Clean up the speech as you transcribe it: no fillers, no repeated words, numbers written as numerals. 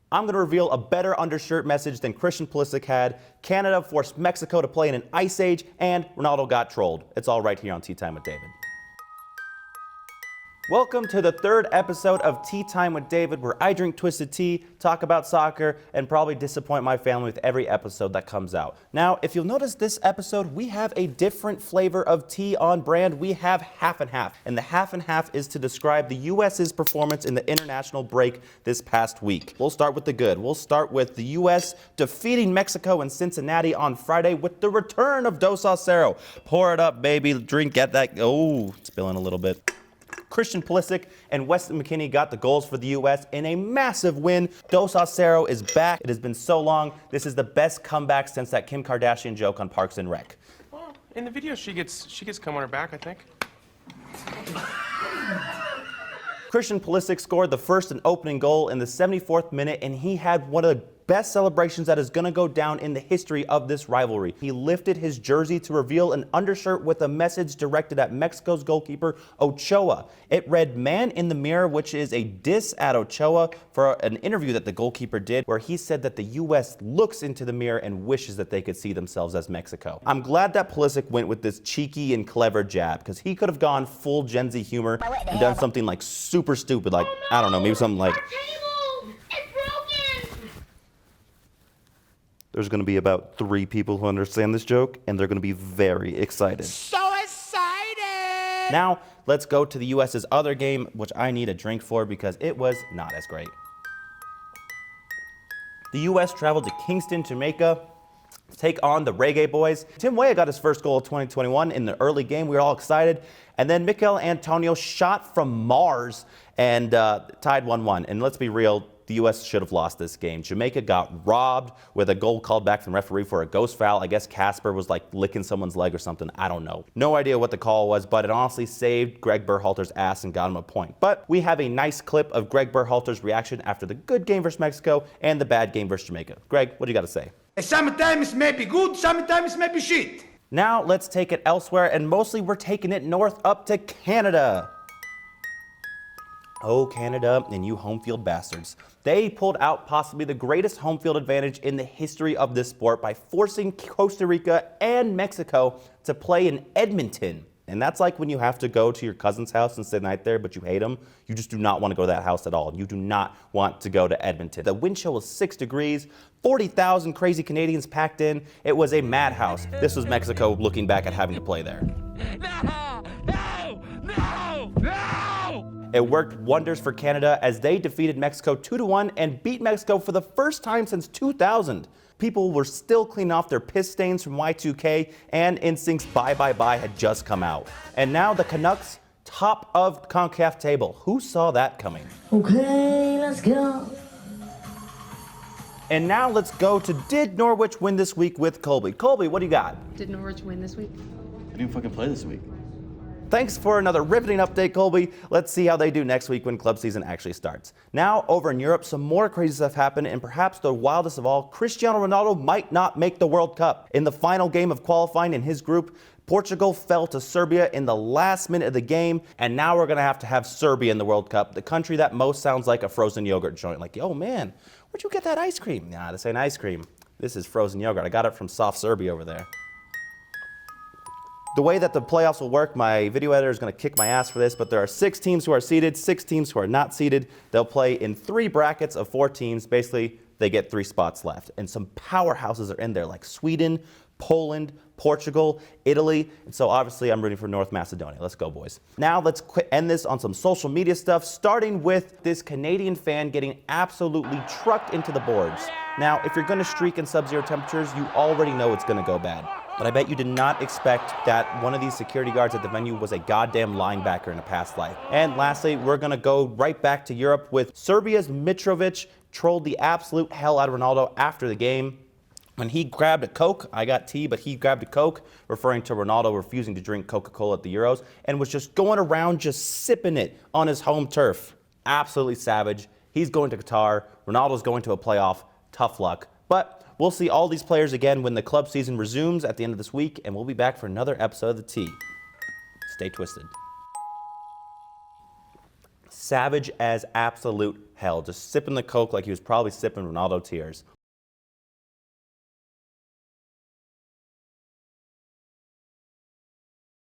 I'm going to reveal a better undershirt message than Christian Pulisic had. Canada forced Mexico to play in an ice age, and Ronaldo got trolled. It's all right here on Tea Time with David. Welcome to the third episode of Tea Time with David, where I drink twisted tea, talk about soccer, and probably disappoint my family with every episode that comes out. Now, if you'll notice this episode, we have a different flavor of tea on brand. We have half and half, and the half and half is to describe the U.S.'s performance in the international break this past week. We'll start with the good. We'll start with the U.S. defeating Mexico in Cincinnati on Friday with the return of Dos Acero. Pour it up, baby. Drink, get that. Oh, spilling a little bit. Christian Pulisic and Weston McKennie got the goals for the U.S. in a massive win. Dos Acero is back. It has been so long. This is the best comeback since that Kim Kardashian joke on Parks and Rec. Well, in the video, she gets cum on her back, I think. Christian Pulisic scored the first and opening goal in the 74th minute, and he had one of the best celebrations that is going to go down in the history of this rivalry. He lifted his jersey to reveal an undershirt with a message directed at Mexico's goalkeeper, Ochoa. It read, "Man in the Mirror," which is a diss at Ochoa for an interview that the goalkeeper did, where he said that the U.S. looks into the mirror and wishes that they could see themselves as Mexico. I'm glad that Pulisic went with this cheeky and clever jab, because he could have gone full Gen Z humor and done something like super stupid, like, I don't know, maybe something like, there's going to be about 3 people who understand this joke, and they're going to be very excited. So excited! Now, let's go to the U.S.'s other game, which I need a drink for because it was not as great. The U.S. traveled to Kingston, Jamaica, to take on the Reggae Boys. Tim Weah got his first goal of 2021 in the early game. We were all excited. And then Mikel Antonio shot from Mars and tied 1-1. And let's be real, the U.S. should have lost this game. Jamaica got robbed with a goal called back from the referee for a ghost foul. I guess Casper was like licking someone's leg or something. I don't know. No idea what the call was, but it honestly saved Greg Berhalter's ass and got him a point. But we have a nice clip of Greg Berhalter's reaction after the good game versus Mexico and the bad game versus Jamaica. Greg, what do you got to say? Sometimes it may be good, sometimes it may be shit. Now let's take it elsewhere, and mostly we're taking it north up to Canada. Oh, Canada and you home field bastards. They pulled out possibly the greatest home field advantage in the history of this sport by forcing Costa Rica and Mexico to play in Edmonton. And that's like when you have to go to your cousin's house and stay the night there, but you hate him. You just do not want to go to that house at all. You do not want to go to Edmonton. The wind chill was 6 degrees, 40,000 crazy Canadians packed in. It was a madhouse. This was Mexico looking back at having to play there. No! No! No! No! It worked wonders for Canada as they defeated Mexico 2-1 and beat Mexico for the first time since 2000. People were still cleaning off their piss stains from Y2K, and Instinct's Bye Bye Bye had just come out. And now the Canucks, top of CONCACAF table. Who saw that coming? Okay, let's go. And now let's go to Did Norwich Win This Week with Colby. Colby, what do you got? Did Norwich win this week? I didn't fucking play this week. Thanks for another riveting update, Colby. Let's see how they do next week when club season actually starts. Now, over in Europe, some more crazy stuff happened, and perhaps the wildest of all, Cristiano Ronaldo might not make the World Cup. In the final game of qualifying in his group, Portugal fell to Serbia in the last minute of the game, and now we're going to have Serbia in the World Cup, the country that most sounds like a frozen yogurt joint. Like, oh man, where'd you get that ice cream? Nah, this ain't ice cream. This is frozen yogurt. I got it from Soft Serbia over there. The way that the playoffs will work, my video editor is going to kick my ass for this, but there are 6 teams who are seeded, 6 teams who are not seeded. They'll play in 3 brackets of 4 teams. Basically, they get 3 spots left. And some powerhouses are in there, like Sweden, Poland, Portugal, Italy. And so obviously, I'm rooting for North Macedonia. Let's go, boys. Now, let's end this on some social media stuff, starting with this Canadian fan getting absolutely trucked into the boards. Now, if you're going to streak in sub-zero temperatures, you already know it's going to go bad. But I bet you did not expect that one of these security guards at the venue was a goddamn linebacker in a past life. And lastly, we're going to go right back to Europe with Serbia's Mitrovic trolled the absolute hell out of Ronaldo after the game. When he grabbed a Coke, I got tea, but he grabbed a Coke, referring to Ronaldo refusing to drink Coca-Cola at the Euros, and was just going around just sipping it on his home turf. Absolutely savage. He's going to Qatar. Ronaldo's going to a playoff. Tough luck. But we'll see all these players again when the club season resumes at the end of this week, and we'll be back for another episode of The Tea. Stay twisted. savage as absolute hell, just sipping the Coke like he was probably sipping Ronaldo tears.